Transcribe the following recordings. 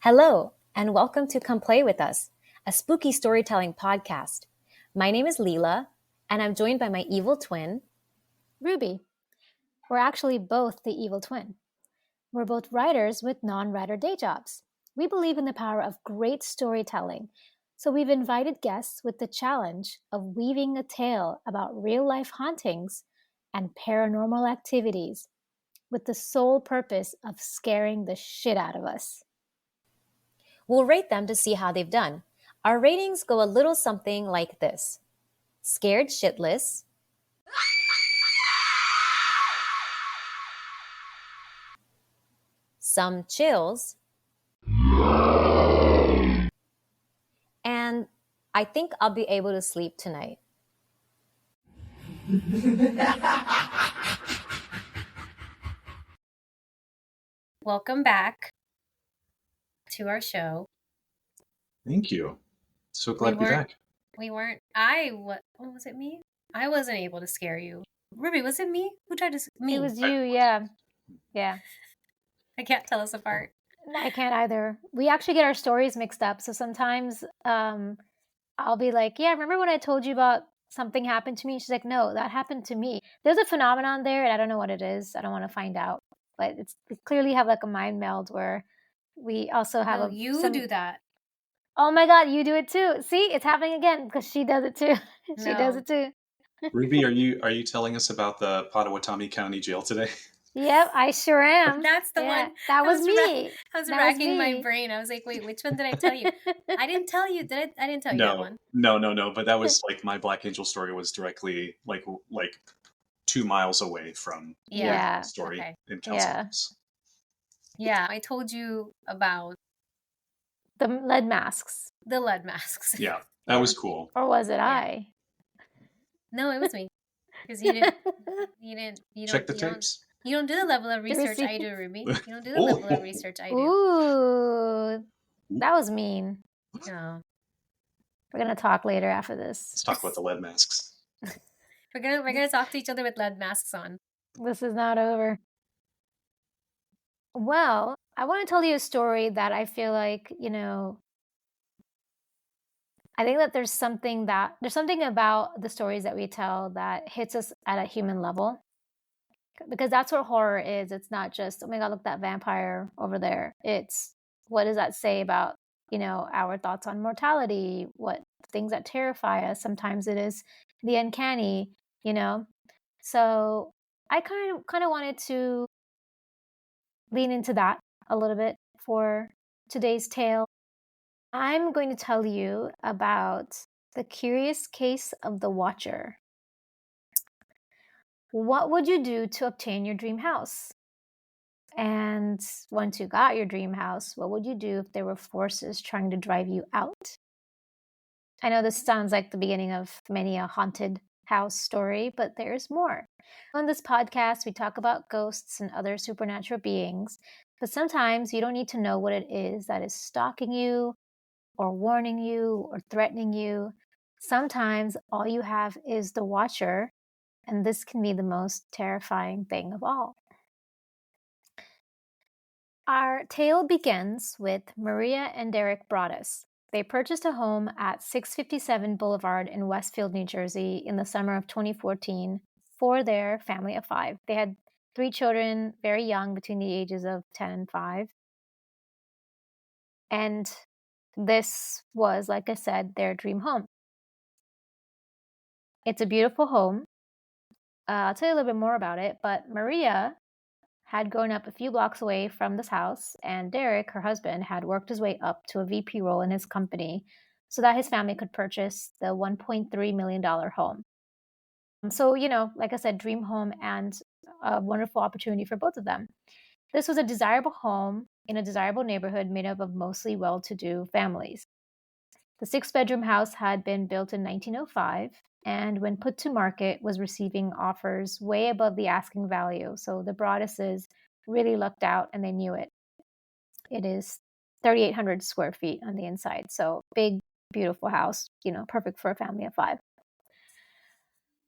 Hello, and welcome to Come Play With Us, a spooky storytelling podcast. My name is Leela, and I'm joined by my evil twin, Ruby. We're actually both the evil twin. We're both writers with non-writer day jobs. We believe in the power of great storytelling, so we've invited guests with the challenge of weaving a tale about real-life hauntings and paranormal activities with the sole purpose of scaring the shit out of us. We'll rate them to see how they've done. Our ratings go a little something like this: scared shitless, some chills, and I think I'll be able to sleep tonight. Welcome back to our show. Thank you. So glad to be back. Was it me? I wasn't able to scare you. Ruby, was it me? Who tried to me? It was you, yeah. Yeah. I can't tell us apart. I can't either. We actually get our stories mixed up. So sometimes I'll be like, yeah, remember when I told you about something happened to me? She's like, no, that happened to me. There's a phenomenon there, and I don't know what it is. I don't want to find out. But we clearly have like a mind meld where we also have do that. Oh my God, you do it too. See, it's happening again because she does it too. She does it too. Ruby, are you telling us about the Pottawatomie County Jail today? Yep, I sure am. That's the one. That was me. I was racking my brain. I was like, wait, which one did I tell you? I didn't tell you. I didn't tell you that one. No. But that was like my Black Angel story was directly like 2 miles away from the story in Kelsey. Yeah, I told you about the lead masks. The lead masks. Yeah, that was cool. Or was it I? No, it was me. Because you didn't check the tapes. You don't do the level of research I do, Ruby. You don't do the level of research I do. Ooh, that was mean. No. We're gonna talk later after this. Let's talk about the lead masks. We're gonna talk to each other with lead masks on. This is not over. Well, I want to tell you a story that I feel like, I think that there's something about the stories that we tell that hits us at a human level. Because that's what horror is. It's not just, oh my God, look, that vampire over there. It's, what does that say about, our thoughts on mortality, what things that terrify us. Sometimes it is the uncanny, So I kind of wanted to lean into that a little bit for today's tale. I'm going to tell you about the curious case of the Watcher. What would you do to obtain your dream house? And once you got your dream house, what would you do if there were forces trying to drive you out? I know this sounds like the beginning of many a haunted house story, but there's more. On this podcast, we talk about ghosts and other supernatural beings, but sometimes you don't need to know what it is that is stalking you or warning you or threatening you. Sometimes all you have is the Watcher, and this can be the most terrifying thing of all. Our tale begins with Maria and Derek Broaddus. They purchased a home at 657 Boulevard in Westfield, New Jersey in the summer of 2014 for their family of 5. They had 3 children, very young, between the ages of 10 and 5. And this was, like I said, their dream home. It's a beautiful home. I'll tell you a little bit more about it, but Maria had grown up a few blocks away from this house, and Derek, her husband, had worked his way up to a VP role in his company so that his family could purchase the $1.3 million home. So, like I said, dream home and a wonderful opportunity for both of them. This was a desirable home in a desirable neighborhood made up of mostly well-to-do families. The 6-bedroom house had been built in 1905, and when put to market was receiving offers way above the asking value. So the Broadduses really lucked out, and they knew it. It is 3,800 square feet on the inside. So big, beautiful house, perfect for a family of 5.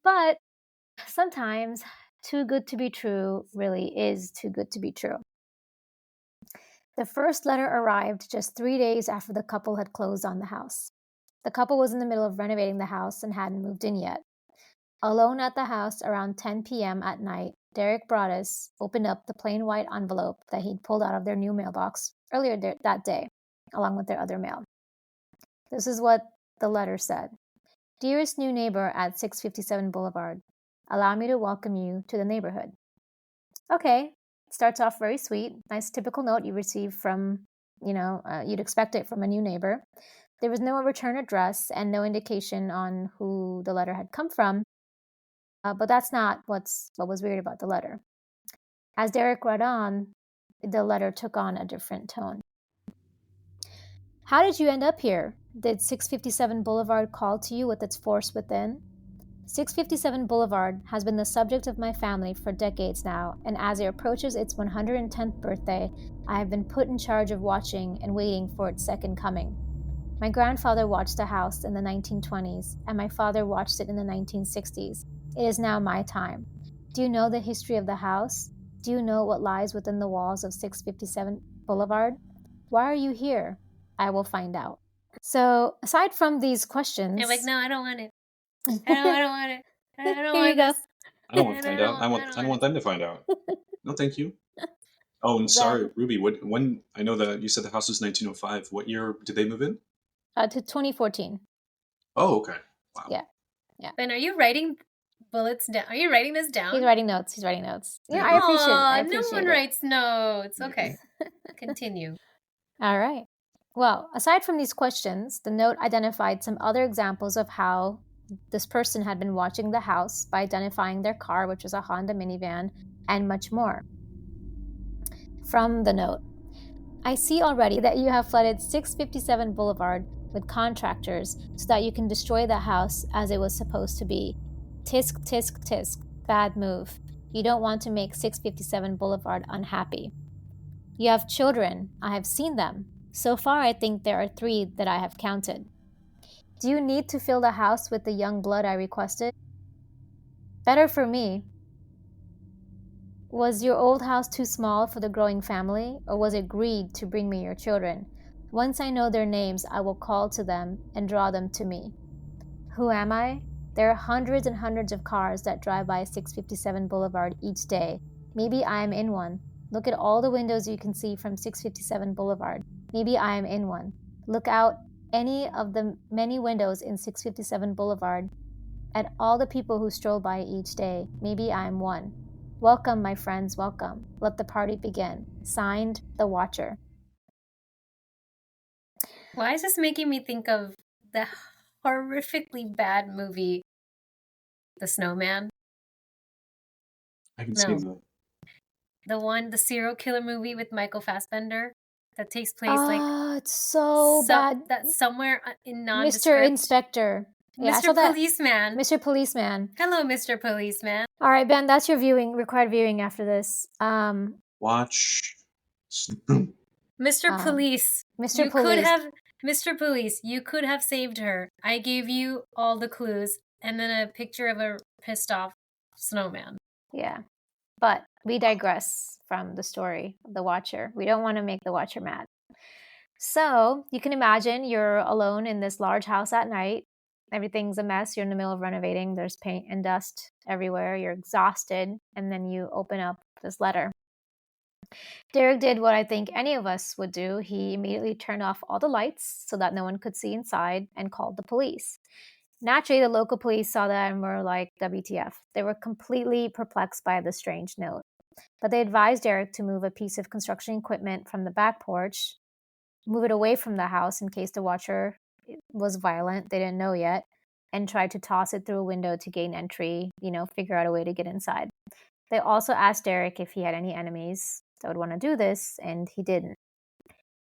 But sometimes too good to be true really is too good to be true. The first letter arrived just 3 days after the couple had closed on the house. The couple was in the middle of renovating the house and hadn't moved in yet. Alone at the house around 10 p.m. at night, Maria Broaddus opened up the plain white envelope that he'd pulled out of their new mailbox earlier that day, along with their other mail. This is what the letter said. Dearest new neighbor at 657 Boulevard, allow me to welcome you to the neighborhood. Okay, starts off very sweet. Nice typical note you receive from, you'd expect it from a new neighbor. There was no return address and no indication on who the letter had come from. But that's not what was weird about the letter. As Derek read on, the letter took on a different tone. How did you end up here? Did 657 Boulevard call to you with its force within? 657 Boulevard has been the subject of my family for decades now, and as it approaches its 110th birthday, I have been put in charge of watching and waiting for its second coming. My grandfather watched the house in the 1920s, and my father watched it in the 1960s. It is now my time. Do you know the history of the house? Do you know what lies within the walls of 657 Boulevard? Why are you here? I will find out. So, aside from these questions... I'm like, no, I don't want it. I don't want it. I don't want this. I don't want to find out. I don't want them to find out. No, thank you. Oh, and sorry, Ruby. When I know that you said the house was 1905. What year did they move in? To 2014. Oh, okay. Wow. Yeah. Ben, are you writing bullets down? Are you writing this down? He's writing notes. Yeah, I appreciate no one writes notes. Okay. Continue. All right. Well, aside from these questions, the note identified some other examples of how this person had been watching the house by identifying their car, which was a Honda minivan, and much more. From the note, I see already that you have flooded 657 Boulevard with contractors so that you can destroy the house as it was supposed to be. Tisk, tisk, tisk. Bad move. You don't want to make 657 Boulevard unhappy. You have children. I have seen them. So far, I think there are 3 that I have counted. Do you need to fill the house with the young blood I requested? Better for me. Was your old house too small for the growing family, or was it greed to bring me your children? Once I know their names, I will call to them and draw them to me. Who am I? There are hundreds and hundreds of cars that drive by 657 Boulevard each day. Maybe I am in one. Look at all the windows you can see from 657 Boulevard. Maybe I am in one. Look out any of the many windows in 657 Boulevard at all the people who stroll by each day. Maybe I am one. Welcome, my friends, welcome. Let the party begin. Signed, The Watcher. Why is this making me think of the horrifically bad movie, The Snowman? I haven't seen that. The serial killer movie with Michael Fassbender that takes place it's so bad. That's somewhere in nondescript. Mr. Inspector. Yeah, Mr. Policeman. Mr. Policeman. Hello, Mr. Policeman. All right, Ben, that's your required viewing after this. Watch. Mr. Police. Mr. Police. Mr. Police, you could have saved her. I gave you all the clues and then a picture of a pissed off snowman. Yeah. But we digress from the story of the Watcher. We don't want to make the Watcher mad. So you can imagine you're alone in this large house at night. Everything's a mess. You're in the middle of renovating. There's paint and dust everywhere. You're exhausted. And then you open up this letter. Derek did what I think any of us would do. He immediately turned off all the lights so that no one could see inside and called the police. Naturally, the local police saw that and were like, WTF. They were completely perplexed by the strange note. But they advised Derek to move a piece of construction equipment from the back porch, move it away from the house in case the Watcher was violent. They didn't know yet. And tried to toss it through a window to gain entry, figure out a way to get inside. They also asked Derek if he had any enemies that would want to do this, and he didn't.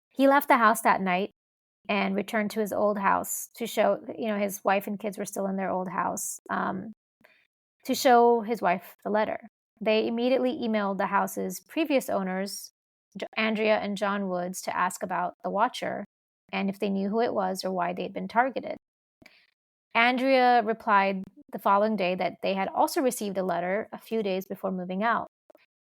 He left the house that night and returned to his old house to show, his wife and kids were still in their old house, to show his wife the letter. They immediately emailed the house's previous owners, Andrea and John Woods, to ask about the Watcher and if they knew who it was or why they'd been targeted. Andrea replied the following day that they had also received a letter a few days before moving out.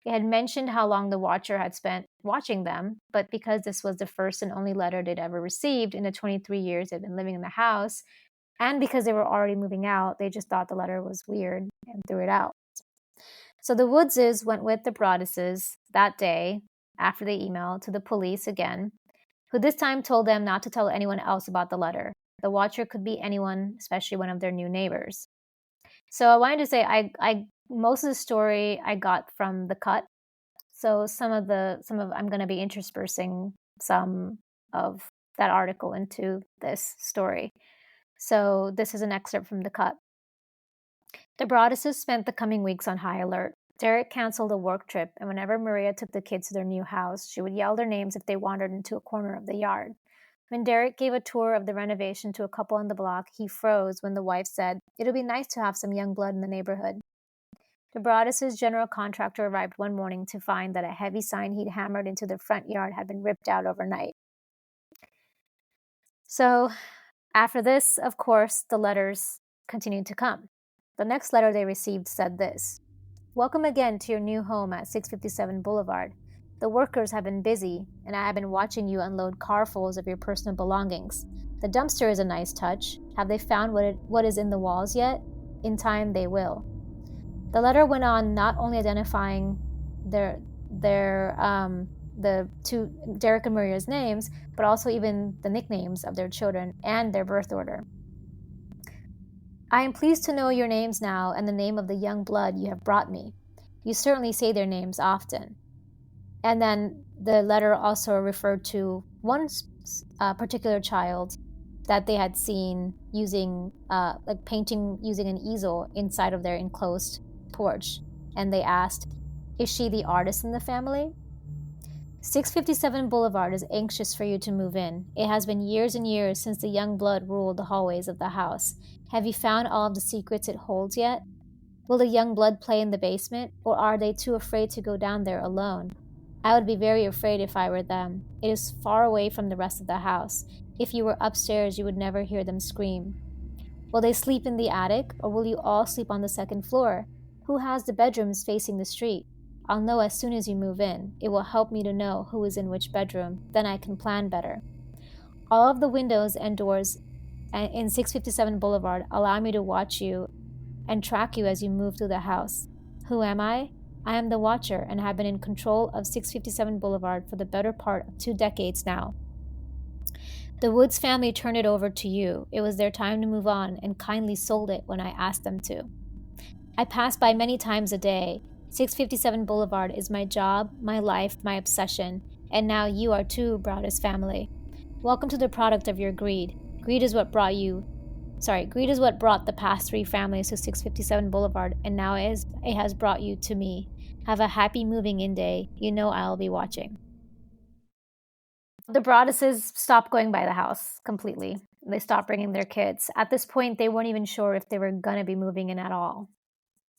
It had mentioned how long the watcher had spent watching them, but because this was the first and only letter they'd ever received in the 23 years they'd been living in the house, and because they were already moving out, they just thought the letter was weird and threw it out. So the Woodses went with the Broadduses that day, after they emailed, to the police again, who this time told them not to tell anyone else about the letter. The watcher could be anyone, especially one of their new neighbors. So I wanted to say, I most of the story I got from The Cut. So I'm going to be interspersing some of that article into this story. So this is an excerpt from The Cut. The Broadduses spent the coming weeks on high alert. Derek canceled a work trip, and whenever Maria took the kids to their new house, she would yell their names if they wandered into a corner of the yard. When Derek gave a tour of the renovation to a couple on the block, he froze when the wife said, "It'll be nice to have some young blood in the neighborhood." The Broaddus' general contractor arrived one morning to find that a heavy sign he'd hammered into the front yard had been ripped out overnight. So, after this, of course, the letters continued to come. The next letter they received said this: "Welcome again to your new home at 657 Boulevard. The workers have been busy, and I have been watching you unload carfuls of your personal belongings. The dumpster is a nice touch. Have they found what is in the walls yet? In time, they will." The letter went on, not only identifying the two Derek and Maria's names, but also even the nicknames of their children and their birth order. "I am pleased to know your names now and the name of the young blood you have brought me. You certainly say their names often." And then the letter also referred to one particular child that they had seen using, painting using an easel inside of their enclosed porch. And they asked, "Is she the artist in the family?" 657 Boulevard is anxious for you to move in. It has been years and years since the young blood ruled the hallways of the house. Have you found all of the secrets it holds yet? Will the young blood play in the basement, or are they too afraid to go down there alone? I would be very afraid if I were them. It is far away from the rest of the house. If you were upstairs, you would never hear them scream. Will they sleep in the attic, or will you all sleep on the second floor? Who has the bedrooms facing the street? I'll know as soon as you move in. It will help me to know who is in which bedroom. Then I can plan better. All of the windows and doors in 657 Boulevard allow me to watch you and track you as you move through the house. Who am I? I am the watcher and have been in control of 657 Boulevard for the better part of 2 decades now. The Woods family turned it over to you. It was their time to move on and kindly sold it when I asked them to. I pass by many times a day. 657 Boulevard is my job, my life, my obsession, and now you are too, Broaddus family. Welcome to the product of your greed. Greed is what brought the past 3 families to 657 Boulevard, and now it has brought you to me. Have a happy moving in day. You know I'll be watching. The Broadduses stopped going by the house completely. They stopped bringing their kids. At this point, they weren't even sure if they were going to be moving in at all.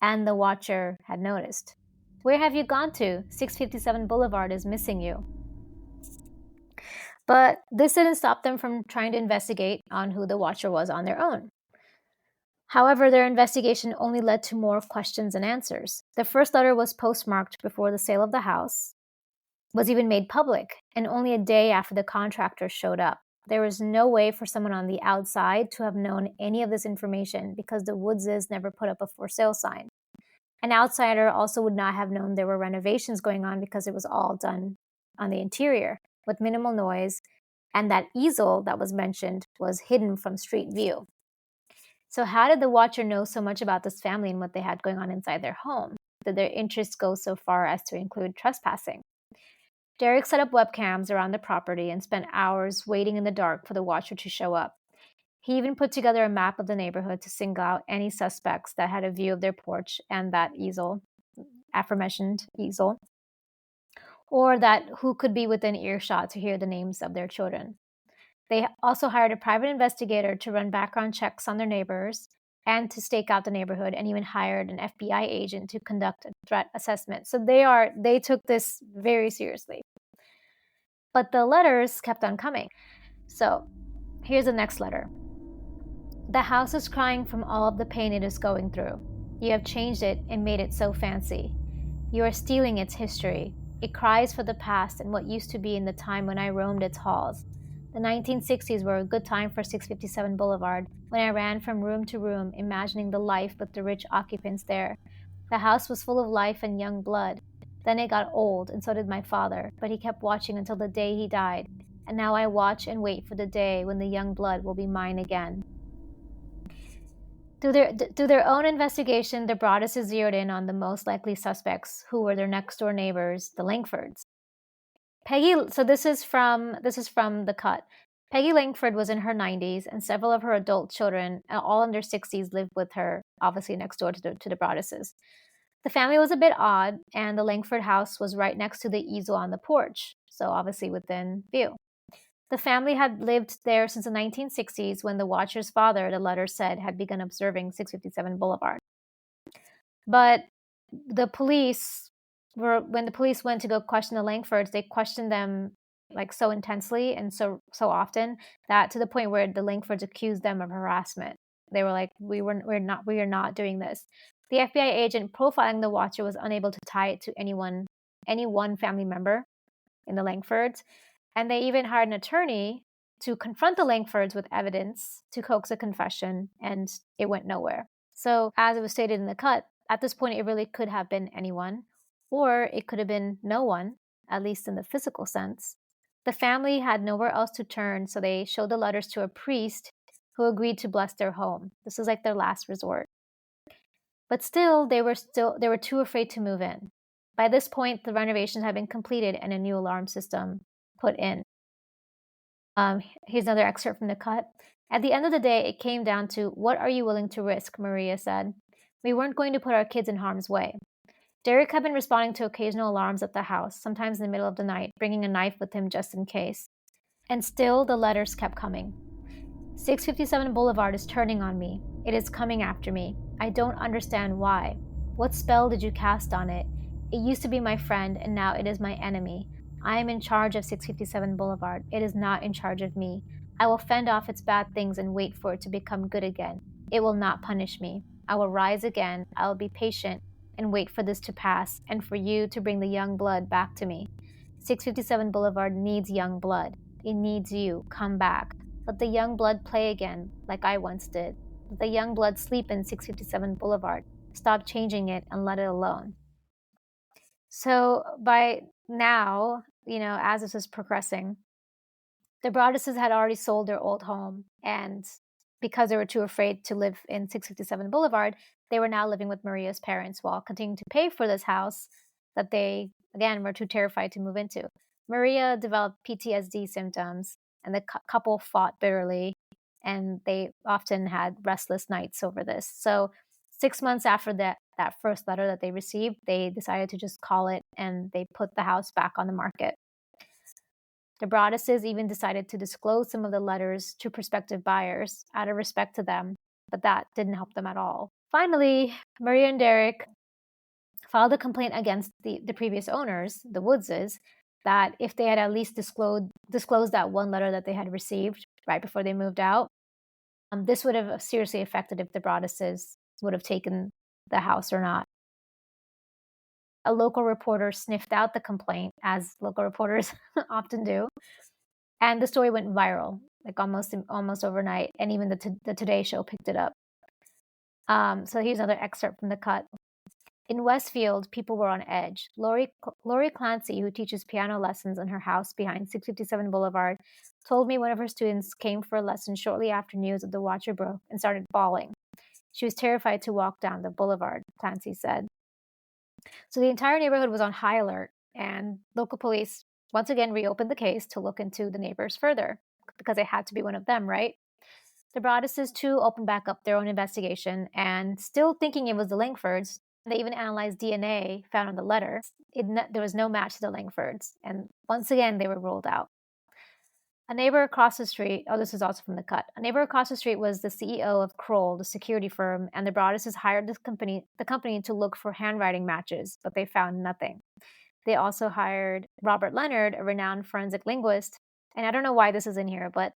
And the watcher had noticed. "Where have you gone to? 657 Boulevard is missing you." But this didn't stop them from trying to investigate on who the watcher was on their own. However, their investigation only led to more questions than answers. The first letter was postmarked before the sale of the house was even made public, and only a day after the contractor showed up. There was no way for someone on the outside to have known any of this information because the Woodses never put up a for sale sign. An outsider also would not have known there were renovations going on because it was all done on the interior with minimal noise, and that easel that was mentioned was hidden from street view. So how did the watcher know so much about this family and what they had going on inside their home? Did their interests go so far as to include trespassing? Derek set up webcams around the property and spent hours waiting in the dark for the watcher to show up. He even put together a map of the neighborhood to single out any suspects that had a view of their porch and that easel, aforementioned easel, or that who could be within earshot to hear the names of their children. They also hired a private investigator to run background checks on their neighbors and to stake out the neighborhood, and even hired an FBI agent to conduct a threat assessment. So they took this very seriously. But the letters kept on coming. So here's the next letter. "The house is crying from all of the pain it is going through. You have changed it and made it so fancy. You are stealing its history. It cries for the past and what used to be in the time when I roamed its halls. The 1960s were a good time for 657 Boulevard, when I ran from room to room, imagining the life with the rich occupants there. The house was full of life and young blood. Then it got old, and so did my father, but he kept watching until the day he died. And now I watch and wait for the day when the young blood will be mine again. Through their own investigation, the Broaddus's zeroed in on the most likely suspects, who were their next-door neighbors, the Langfords. So this is from The Cut. Peggy Langford was in her 90s, and several of her adult children, all in their 60s, lived with her, obviously next door to the Broadduses. The family was a bit odd, and the Langford house was right next to the easel on the porch, so obviously within view. The family had lived there since the 1960s, when the watcher's father, the letter said, had begun observing 657 Boulevard. But when the police went to go question the Langfords, they questioned them like so intensely and so often, that to the point where the Langfords accused them of harassment. They were like, we are not doing this. The FBI agent profiling the watcher was unable to tie it to any one family member in the Langfords, and they even hired an attorney to confront the Langfords with evidence to coax a confession, and it went nowhere. So, as it was stated in The Cut, at this point, it really could have been anyone, or it could have been no one, at least in the physical sense. The family had nowhere else to turn, so they showed the letters to a priest who agreed to bless their home. This was like their last resort. But still, they were too afraid to move in. By this point, the renovations had been completed and a new alarm system put in. Here's another excerpt from The Cut. At the end of the day, it came down to, what are you willing to risk, Maria said. We weren't going to put our kids in harm's way. Derek had been responding to occasional alarms at the house, sometimes in the middle of the night, bringing a knife with him just in case. And still, the letters kept coming. 657 Boulevard is turning on me. It is coming after me. I don't understand why. What spell did you cast on it? It used to be my friend, and now it is my enemy. I am in charge of 657 Boulevard. It is not in charge of me. I will fend off its bad things and wait for it to become good again. It will not punish me. I will rise again. I will be patient and wait for this to pass, and for you to bring the young blood back to me. 657 Boulevard needs young blood. It needs you. Come back. Let the young blood play again, like I once did. Let the young blood sleep in 657 Boulevard. Stop changing it and let it alone. So by now, as this is progressing, the Broadduses had already sold their old home, and because they were too afraid to live in 657 Boulevard, they were now living with Maria's parents while continuing to pay for this house that they, again, were too terrified to move into. Maria developed PTSD symptoms, and the couple fought bitterly, and they often had restless nights over this. So 6 months after that first letter that they received, they decided to just call it, and they put the house back on the market. The Broadduses even decided to disclose some of the letters to prospective buyers out of respect to them, but that didn't help them at all. Finally, Maria and Derek filed a complaint against the previous owners, the Woodses, that if they had at least disclosed that one letter that they had received right before they moved out, this would have seriously affected if the Broadduses would have taken the house or not. A local reporter sniffed out the complaint, as local reporters often do, and the story went viral, like almost overnight, and even the Today Show picked it up. So here's another excerpt from The Cut. In Westfield, people were on edge. Lori Clancy, who teaches piano lessons in her house behind 657 Boulevard, told me one of her students came for a lesson shortly after news of the watcher broke and started bawling. She was terrified to walk down the boulevard, Clancy said. So the entire neighborhood was on high alert, and local police once again reopened the case to look into the neighbors further, because it had to be one of them, right? The Broadduses, too, opened back up their own investigation, and still thinking it was the Langfords, they even analyzed DNA found on the letter. There was no match to the Langfords, and once again, they were ruled out. A neighbor across the street, this is also from The Cut. A neighbor across the street was the CEO of Kroll, the security firm, and the Broadduses hired the company to look for handwriting matches, but they found nothing. They also hired Robert Leonard, a renowned forensic linguist, and I don't know why this is in here, but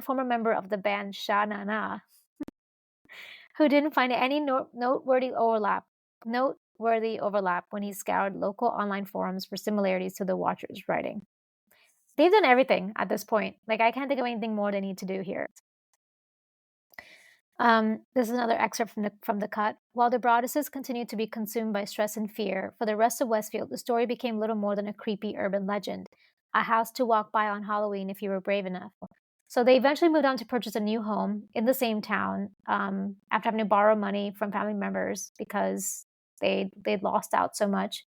former member of the band Sha Na Na, who didn't find any noteworthy overlap noteworthy overlap when he scoured local online forums for similarities to the Watcher's writing. They've done everything at this point. Like, I can't think of anything more they need to do here. This is another excerpt from the cut. While the Broadduses continued to be consumed by stress and fear, for the rest of Westfield, the story became little more than a creepy urban legend, a house to walk by on Halloween if you were brave enough. So they eventually moved on to purchase a new home in the same town after having to borrow money from family members because they'd lost out so much.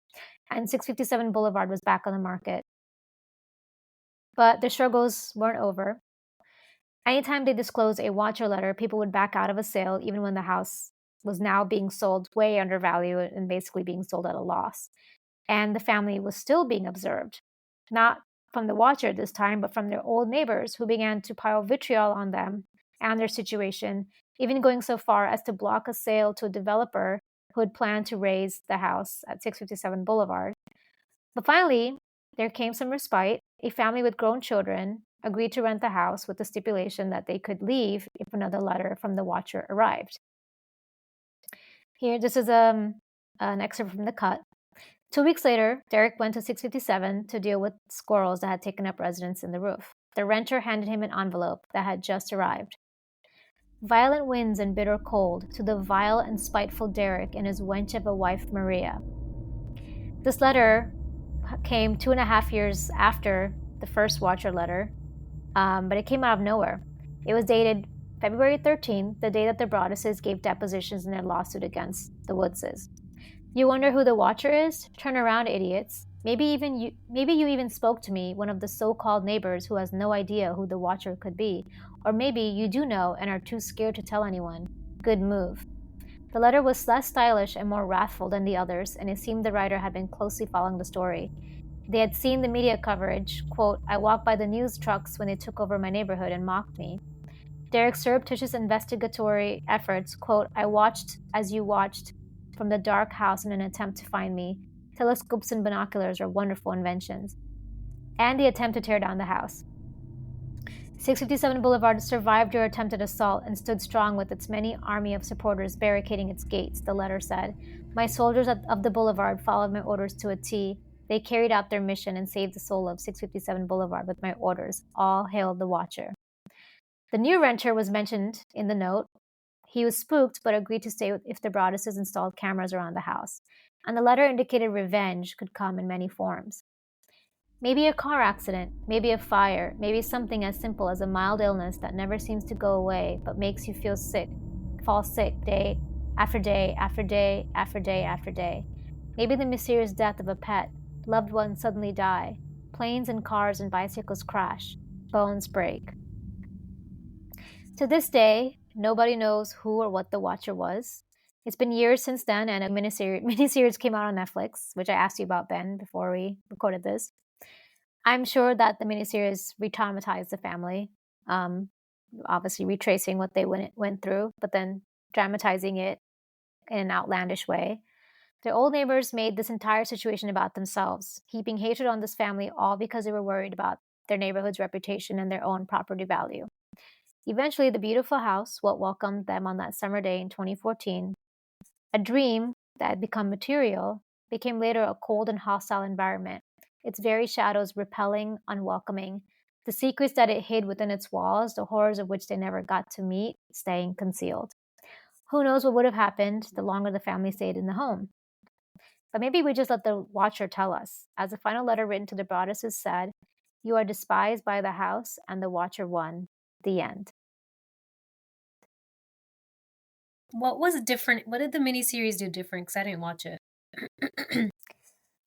And 657 Boulevard was back on the market. But the struggles weren't over. Anytime they disclosed a Watcher letter, people would back out of a sale, even when the house was now being sold way under value and basically being sold at a loss. And the family was still being observed, not from the Watcher this time, but from their old neighbors who began to pile vitriol on them and their situation, even going so far as to block a sale to a developer who had planned to raise the house at 657 Boulevard. But finally, there came some respite. A family with grown children agreed to rent the house with the stipulation that they could leave if another letter from the Watcher arrived. Here, this is an excerpt from the cut. 2 weeks later, Derek went to 657 to deal with squirrels that had taken up residence in the roof. The renter handed him an envelope that had just arrived. Violent winds and bitter cold to the vile and spiteful Derek and his wench of a wife, Maria. This letter came 2.5 years after the first Watcher letter, but it came out of nowhere. It was dated February 13th, the day that the Broadduses gave depositions in their lawsuit against the Woodses. You wonder who the Watcher is? Turn around, idiots. Maybe you even spoke to me, one of the so-called neighbors who has no idea who the Watcher could be. Or maybe you do know and are too scared to tell anyone. Good move. The letter was less stylish and more wrathful than the others, and it seemed the writer had been closely following the story. They had seen the media coverage, quote, I walked by the news trucks when they took over my neighborhood and mocked me. Derek's surreptitious investigatory efforts, quote, I watched as you watched from the dark house in an attempt to find me. Telescopes and binoculars are wonderful inventions. And the attempt to tear down the house. 657 Boulevard survived your attempted assault and stood strong with its many army of supporters barricading its gates, the letter said. My soldiers of the boulevard followed my orders to a T. They carried out their mission and saved the soul of 657 Boulevard with my orders. All hail the Watcher. The new renter was mentioned in the note. He was spooked but agreed to stay if the Broadduses installed cameras around the house. And the letter indicated revenge could come in many forms. Maybe a car accident, maybe a fire, maybe something as simple as a mild illness that never seems to go away but makes you feel sick, fall sick day after day after day after day after day. Maybe the mysterious death of a pet, loved ones suddenly die, planes and cars and bicycles crash, bones break. To this day, nobody knows who or what the Watcher was. It's been years since then, and a miniseries came out on Netflix, which I asked you about, Ben, before we recorded this. I'm sure that the miniseries re-traumatized the family, obviously retracing what they went through, but then dramatizing it in an outlandish way. Their old neighbors made this entire situation about themselves, heaping hatred on this family, all because they were worried about their neighborhood's reputation and their own property value. Eventually, the beautiful house, what welcomed them on that summer day in 2014, a dream that had become material, became later a cold and hostile environment, its very shadows repelling, unwelcoming, the secrets that it hid within its walls, the horrors of which they never got to meet, staying concealed. Who knows what would have happened the longer the family stayed in the home? But maybe we just let the Watcher tell us. As the final letter written to the Broadduses said, you are despised by the house, and the Watcher won. The end. What was different? What did the miniseries do different? Because I didn't watch it.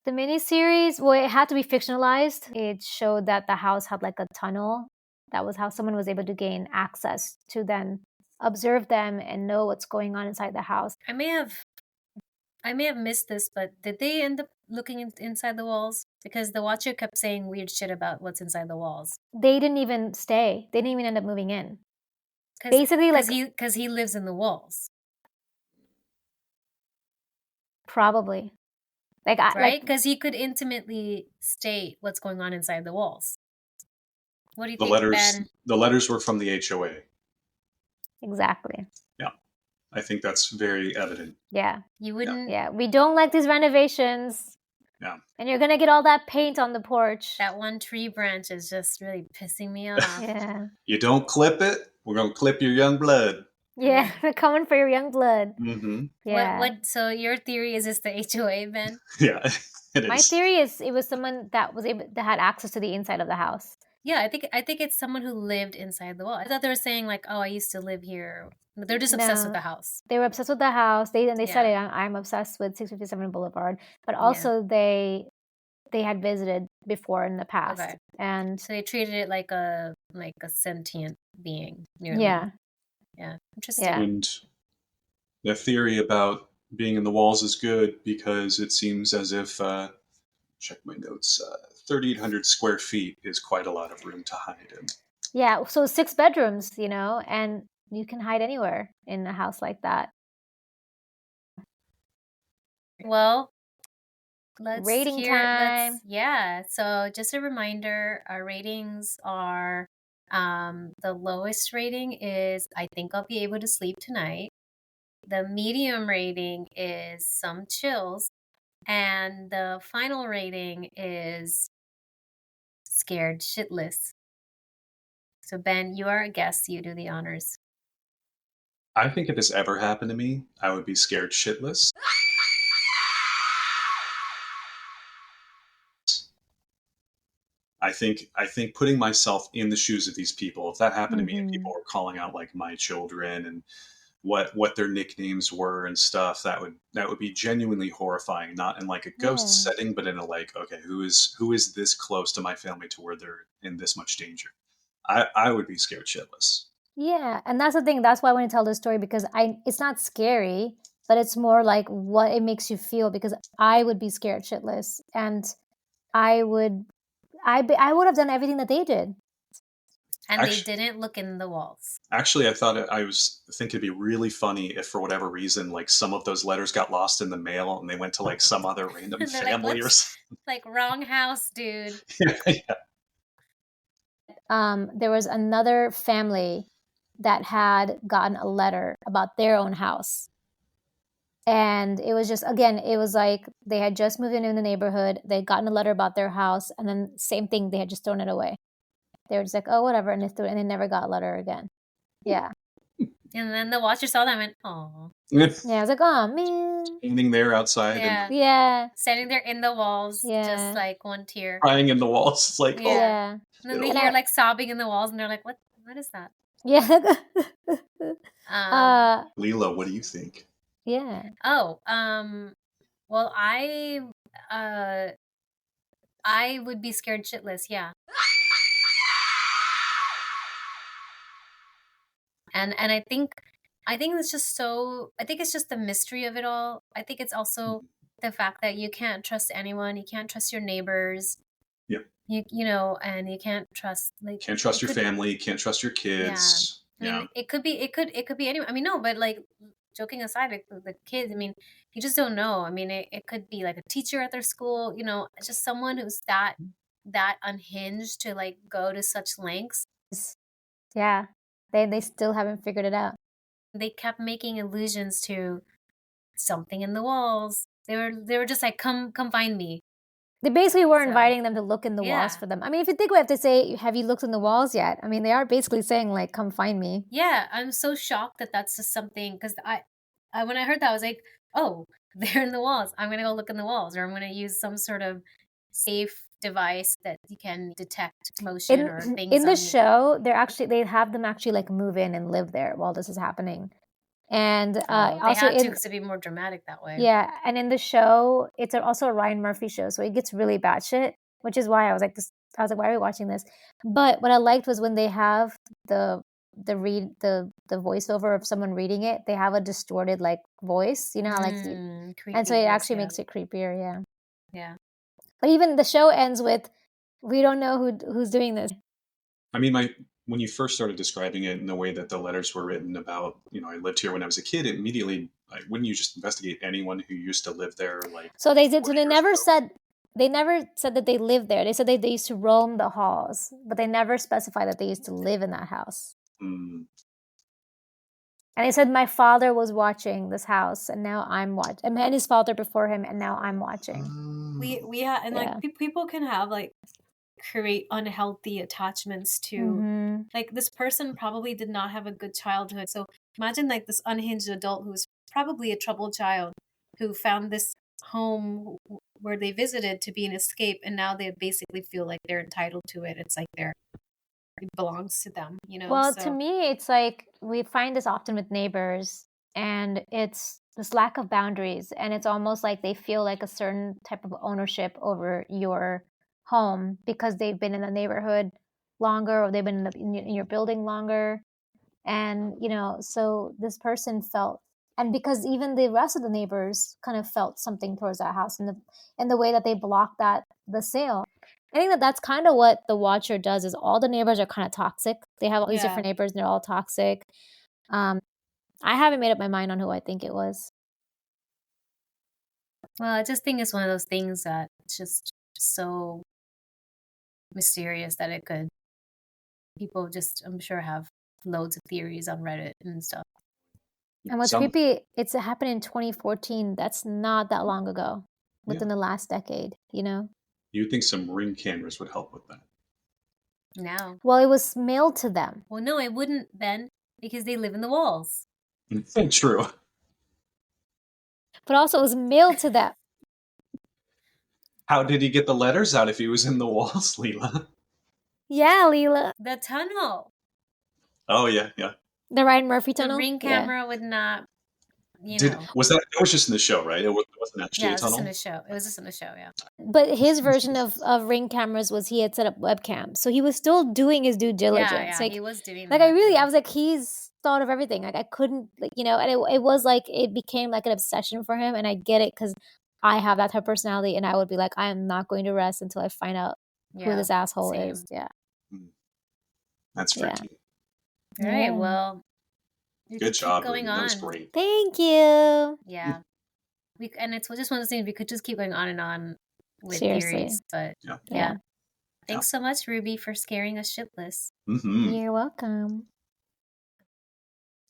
The miniseries, well, it had to be fictionalized. It showed that the house had like a tunnel. That was how someone was able to gain access to then observe them and know what's going on inside the house. I may have missed this, but did they end up looking inside the walls? Because the Watcher kept saying weird shit about what's inside the walls. They didn't even stay. They didn't even end up moving in. Basically, because he lives in the walls. Probably. Right? Because he could intimately state what's going on inside the walls. What do you think, Ben? The letters were from the HOA. Exactly. Yeah. I think that's very evident. Yeah. You wouldn't. Yeah. We don't like these renovations. Yeah. And you're going to get all that paint on the porch. That one tree branch is just really pissing me off. Yeah. You don't clip it, we're going to clip your young blood. Yeah. We're coming for your young blood. Mm-hmm. Yeah. What? So your theory is it's the HOA, Ben? Yeah, it is. My theory is it was someone that had access to the inside of the house. Yeah, I think it's someone who lived inside the wall. I thought they were saying like, oh, I used to live here. They're just obsessed with the house. They were obsessed with the house. They said Yeah. it. I'm obsessed with 657 Boulevard, but also they had visited before in the past, Okay. and So they treated it like a sentient being. Nearly. yeah, Yeah, interesting. Yeah. And the theory about being in the walls is good because it seems as if, check my notes, 3,800 square feet is quite a lot of room to hide in. Yeah, so 6 bedrooms, and you can hide anywhere in a house like that. Well, let's Rating time. Yeah, so just a reminder, our ratings are the lowest rating is I think I'll be able to sleep tonight. The medium rating is some chills, and the final rating is scared shitless. So Ben, you are a guest, you do the honors. I think if this ever happened to me, I would be scared shitless. I think putting myself in the shoes of these people, if that happened to me and people were calling out like my children and what their nicknames were and stuff, that would be genuinely horrifying, not in like a ghost setting, but in a like, okay, who is this close to my family to where they're in this much danger? I would be scared shitless. Yeah, and that's the thing. That's why I want to tell this story, because it's not scary, but it's more like what it makes you feel, because I would be scared shitless, and I would have done everything that they did. And they didn't look in the walls. Actually, I was thinking it'd be really funny if for whatever reason, like some of those letters got lost in the mail and they went to like some other random family or something. Like, wrong house, dude. Yeah. There was another family that had gotten a letter about their own house. And it was just, again, it was like they had just moved in the neighborhood. They'd gotten a letter about their house, and then same thing, they had just thrown it away. They were just like, oh, whatever, and they never got a letter again. Yeah. And then the watcher saw that and went, oh. Yeah, I was like, oh, man. Standing there outside. Yeah. Yeah. Standing there in the walls, Yeah. just like one tear. Crying in the walls. It's like, yeah. And then they hear like sobbing in the walls, and they're like, what is that? Yeah. Leela, what do you think? Yeah. Oh, well, I would be scared shitless, yeah. And I think it's just it's just the mystery of it all. I think it's also the fact that you can't trust anyone, you can't trust your neighbors. Yeah. You know, and you can't trust can't trust your family, can't trust your kids. Yeah. I mean, it could be anyone. I mean, no, but like joking aside, like the kids, I mean, you just don't know. I mean, it could be like a teacher at their school, you know, just someone who's that unhinged to like go to such lengths. Yeah. They still haven't figured it out. They kept making allusions to something in the walls. They were just like, come find me. They basically were inviting them to look in the walls for them. I mean, if you think we have to say, have you looked in the walls yet? I mean, they are basically saying like, come find me. Yeah, I'm so shocked that that's just something, because I when I heard that, I was like, oh, they're in the walls. I'm going to go look in the walls, or I'm going to use some sort of safe device that you can detect motion or things. In the show, they have them actually like move in and live there while this is happening. And also they had to, because it'd be more dramatic that way. Yeah, and in the show, it's also a Ryan Murphy show, so it gets really batshit, which is why I was like, why are we watching this? But what I liked was when they have the voiceover of someone reading it, they have a distorted like voice, you know, and so it actually makes it creepier. Yeah. Yeah. But even the show ends with, we don't know who's doing this. I mean, when you first started describing it in the way that the letters were written about, you know, I lived here when I was a kid, immediately, wouldn't you just investigate anyone who used to live there? Like, so they did. So they never said that they lived there. They said they used to roam the halls, but they never specified that they used to live in that house. And he said, my father was watching this house, and now I'm watching. And his father before him, and now I'm watching. We have, and like people can have like create unhealthy attachments to like this person probably did not have a good childhood. So imagine like this unhinged adult who's probably a troubled child who found this home where they visited to be an escape, and now they basically feel like they're entitled to it. It's like it belongs to them, you know. Well, so. to me, it's like we find this often with neighbors, and it's this lack of boundaries, and it's almost like they feel like a certain type of ownership over your home because they've been in the neighborhood longer, or they've been in your building longer. And, you know, so this person felt, and because even the rest of the neighbors kind of felt something towards that house in the way that they blocked the sale. I think that's kind of what the Watcher does, is all the neighbors are kind of toxic. They have all these different neighbors, and they're all toxic. I haven't made up my mind on who I think it was. Well, I just think it's one of those things that it's just so mysterious that it could, people just, I'm sure, have loads of theories on Reddit and stuff. And what's creepy, it happened in 2014. That's not that long ago, within the last decade, you know? You'd think some Ring cameras would help with that. No. Well, it was mailed to them. Well, no, it wouldn't then, because they live in the walls. True. But also, it was mailed to them. How did he get the letters out if he was in the walls, Leela? Yeah, Leela. The tunnel. Oh, yeah. The Ryan Murphy tunnel? The Ring camera would not, you know. Was that was just in the show, right? It wasn't actually a tunnel? It was just in the show, yeah. But his version of Ring cameras was he had set up webcams. So he was still doing his due diligence. Yeah, like, he was doing like, that. I was like, he's thought of everything. Like, I couldn't, like, you know, and it was like, it became like an obsession for him. And I get it, because I have that type of personality, and I would be like, I am not going to rest until I find out who this asshole is. Yeah. That's freaky. All right, well, good job. Going on. That was great. Thank you. Yeah. And it's just one of those things, we could just keep going on and on with theories. But yeah. Thanks so much, Ruby, for scaring us shitless. You're welcome.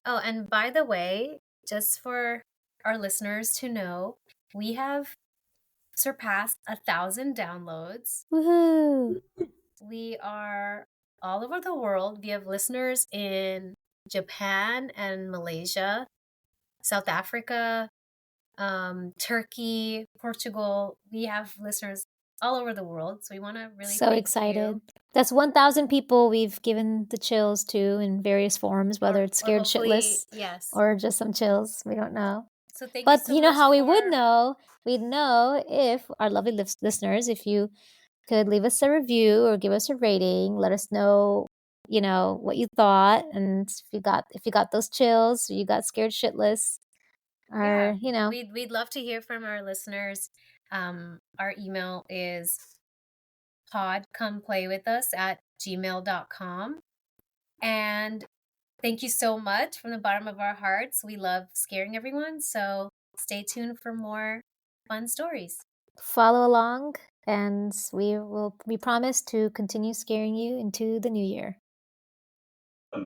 Oh, and by the way, just for our listeners to know, we have surpassed 1,000 downloads. Woohoo! We are all over the world. We have listeners in Japan and Malaysia, South Africa, Turkey, Portugal. We have listeners all over the world, so we want to really so excited. That's 1,000 people we've given the chills to in various forms, whether it's scared shitless, or just some chills. We don't know. So thank but you so you know much how we would know? We'd know if our lovely listeners, if you could leave us a review or give us a rating, let us know, you know, what you thought, and if you got those chills, or you got scared shitless. Or, you know, we'd love to hear from our listeners. Our email is podcomplaywithus@gmail.com. And thank you so much from the bottom of our hearts. We love scaring everyone, so stay tuned for more fun stories. Follow along, and we promise to continue scaring you into the new year.